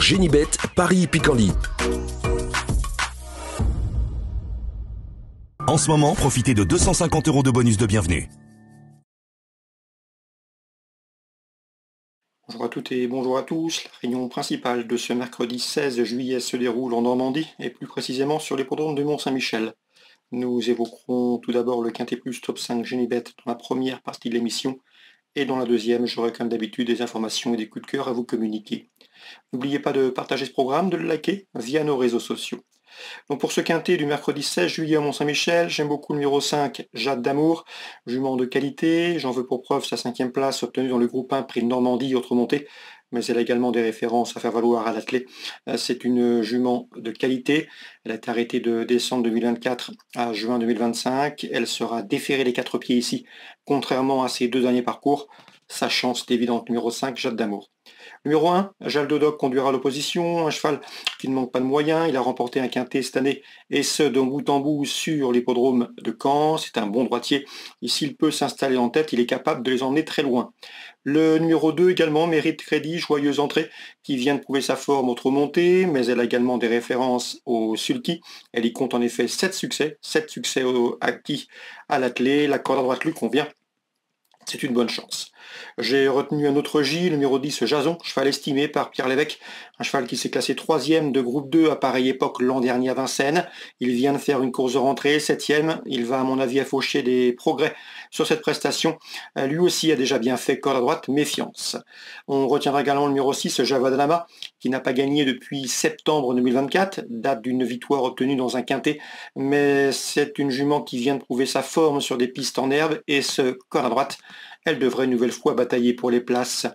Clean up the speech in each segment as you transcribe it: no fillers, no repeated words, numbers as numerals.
Génibet, Paris-Picardie. En ce moment, profitez de 250 € de bonus de bienvenue. Bonjour à toutes et bonjour à tous. La réunion principale de ce mercredi 16 juillet se déroule en Normandie et plus précisément sur l'hippodrome de Mont-Saint-Michel. Nous évoquerons tout d'abord le Quintet Plus Top 5 Génibet dans la première partie de l'émission et dans la deuxième, j'aurai comme d'habitude des informations et des coups de cœur à vous communiquer. N'oubliez pas de partager ce programme, de le liker via nos réseaux sociaux. Donc pour ce quintet du mercredi 16 juillet à Mont-Saint-Michel, j'aime beaucoup le numéro 5, Jade d'Amour, jument de qualité, j'en veux pour preuve sa 5e place obtenue dans le groupe 1 Prix de Normandie, autre montée, mais elle a également des références à faire valoir à l'attelé. C'est une jument de qualité, elle a été arrêtée de décembre 2024 à juin 2025, elle sera déférée les 4 pieds ici, contrairement à ses 2 derniers parcours. Sa chance est évidente, numéro 5, Jade d'Amour. Numéro 1, Jal Dodoc conduira l'opposition, un cheval qui ne manque pas de moyens, il a remporté un quintet cette année, et ce de bout en bout sur l'hippodrome de Caen, c'est un bon droitier, et s'il peut s'installer en tête, il est capable de les emmener très loin. Le numéro 2 également mérite crédit, joyeuse entrée, qui vient de prouver sa forme autre montée, mais elle a également des références au sulky, elle y compte en effet 7 succès acquis à l'attelé, la corde à droite lui convient, c'est une bonne chance. J'ai retenu un autre J, le numéro 10, Jason, cheval estimé par Pierre Lévesque, un cheval qui s'est classé 3e de groupe 2 à pareille époque l'an dernier à Vincennes. Il vient de faire une course de rentrée, 7e. Il va à mon avis affaucher des progrès sur cette prestation. Lui aussi a déjà bien fait, corde à droite, méfiance. On retiendra également le numéro 6, Javadalama, qui n'a pas gagné depuis septembre 2024, date d'une victoire obtenue dans un quintet, mais c'est une jument qui vient de prouver sa forme sur des pistes en herbe, et ce corde à droite, elle devrait une nouvelle fois batailler pour les places.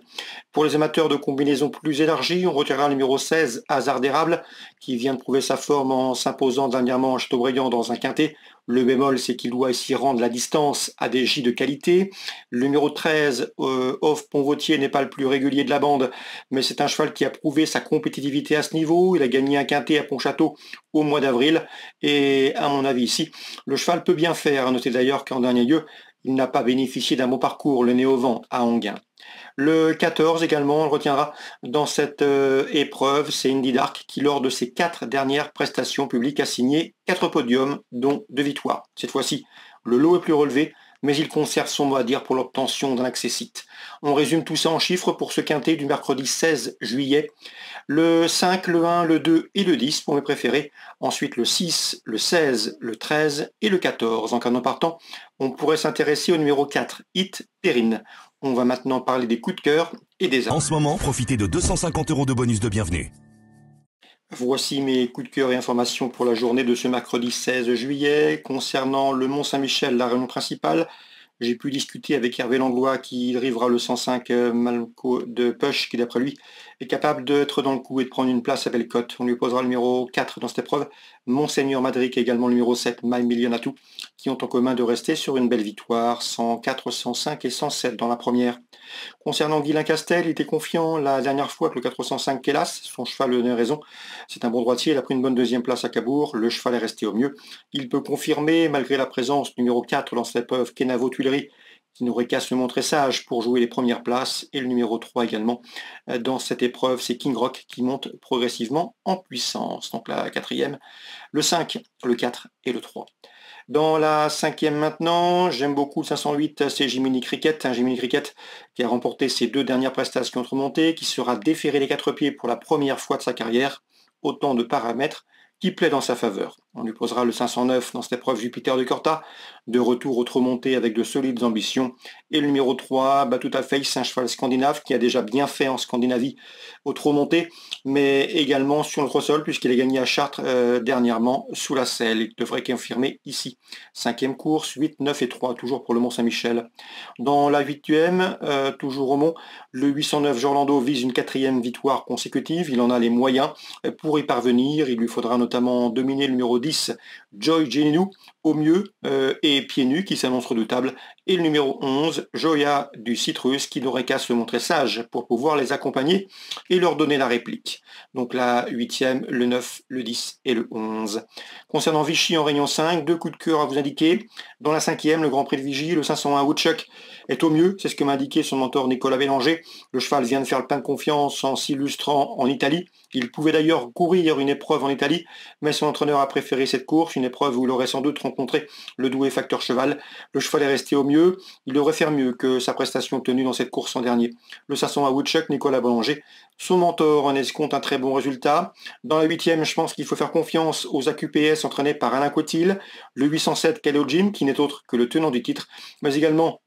Pour les amateurs de combinaisons plus élargies, on retirera le numéro 16, Hasard d'érable, qui vient de prouver sa forme en s'imposant dernièrement à Châteaubriand dans un quintet. Le bémol, c'est qu'il doit ici rendre la distance à des J de qualité. Le numéro 13, Off Ponvautier, n'est pas le plus régulier de la bande, mais c'est un cheval qui a prouvé sa compétitivité à ce niveau. Il a gagné un quintet à Pontchâteau au mois d'avril. Et à mon avis ici, le cheval peut bien faire. Notez d'ailleurs qu'en dernier lieu, il n'a pas bénéficié d'un bon parcours, le nez au vent à Enghien. Le 14 également, on le retiendra dans cette épreuve, c'est Indy Dark qui, lors de ses 4 dernières prestations publiques, a signé 4 podiums, dont 2 victoires. Cette fois-ci, le lot est plus relevé, mais il conserve son mot à dire pour l'obtention d'un accessite. On résume tout ça en chiffres pour ce quintet du mercredi 16 juillet. Le 5, le 1, le 2 et le 10 pour mes préférés. Ensuite le 6, le 16, le 13 et le 14. En cas partant, on pourrait s'intéresser au numéro 4, Hit Perrine. On va maintenant parler des coups de cœur et des armes. En ce moment, profitez de 250 € de bonus de bienvenue. Voici mes coups de cœur et informations pour la journée de ce mercredi 16 juillet. Concernant le Mont-Saint-Michel, la réunion principale, j'ai pu discuter avec Hervé Langlois qui drivera le 105 Malco de Push, qui d'après lui est capable d'être dans le coup et de prendre une place à belle cote. On lui posera le numéro 4 dans cette épreuve, Monseigneur Madric et également le numéro 7, My Millionatou, qui ont en commun de rester sur une belle victoire, 104, 105 et 107 dans la première. Concernant Guilain Castel, il était confiant la dernière fois que le 405 hélas, son cheval donnait raison. C'est un bon droitier, il a pris une bonne deuxième place à Cabourg, le cheval est resté au mieux. Il peut confirmer, malgré la présence numéro 4 dans cette épreuve, Kenavo Tuileries, qui n'aurait qu'à se montrer sage pour jouer les premières places, et le numéro 3 également. Dans cette épreuve, c'est King Rock qui monte progressivement en puissance. Donc la 4e, le 5, le 4 et le 3. Dans la 5e maintenant, j'aime beaucoup le 508, c'est Jiminy Cricket, un Jiminy Cricket qui a remporté ses 2 dernières prestations remontées, qui sera déféré les 4 pieds pour la première fois de sa carrière, autant de paramètres qui plaît dans sa faveur. On lui posera le 509 dans cette épreuve Jupiter de Corta, de retour autre montée avec de solides ambitions. Et le numéro 3, Batuta Face, un cheval scandinave qui a déjà bien fait en Scandinavie, autre montée, mais également sur notre sol, puisqu'il a gagné à Chartres dernièrement sous la selle. Il devrait confirmer ici. 5e course, 8, 9 et 3, toujours pour le Mont-Saint-Michel. Dans la 8e, toujours au Mont, le 809 Jorlando vise une 4e victoire consécutive. Il en a les moyens pour y parvenir. Il lui faudra notamment dominer le numéro 10, Joy Geninou, au mieux et pieds nus, qui s'annonce redoutable. Et le numéro 11, Joya du Citrus, qui n'aurait qu'à se montrer sage pour pouvoir les accompagner et leur donner la réplique. Donc la 8e, le 9, le 10 et le 11. Concernant Vichy en Réunion 5, 2 coups de cœur à vous indiquer. Dans la 5e, le Grand Prix de Vigie, le 501 Woodchuck est au mieux, c'est ce que m'a indiqué son mentor Nicolas Bélanger. Le cheval vient de faire le plein de confiance en s'illustrant en Italie. Il pouvait d'ailleurs courir une épreuve en Italie, mais son entraîneur a préféré cette course, une épreuve où il aurait sans doute rencontré le doué facteur cheval. Le cheval est resté au mieux, il devrait faire mieux que sa prestation obtenue dans cette course en dernier. Le 501 Woodchuck, Nicolas Bélanger, son mentor en escompte un très bon résultat. Dans la 8e, je pense qu'il faut faire confiance aux AQPS entraînés par Alain Cotil, le 807 Kaleo Jim, qui n'est autre que le tenant du titre, mais également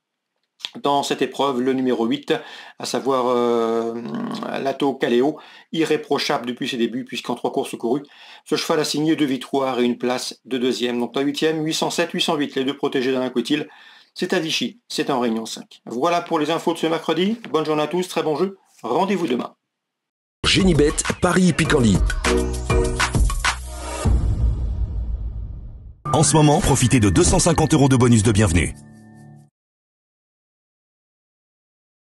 dans cette épreuve, le numéro 8, à savoir Lato Kaleo, irréprochable depuis ses débuts, puisqu'en 3 courses courues, ce cheval a signé 2 victoires et une place de 2e. Donc la 8e, 807, 808, les deux protégés d'Alain Cotil. C'est à Vichy, c'est en Réunion 5. Voilà pour les infos de ce mercredi. Bonne journée à tous, très bon jeu. Rendez-vous demain. Genibet, Paris Picanli. En ce moment, profitez de 250 € de bonus de bienvenue.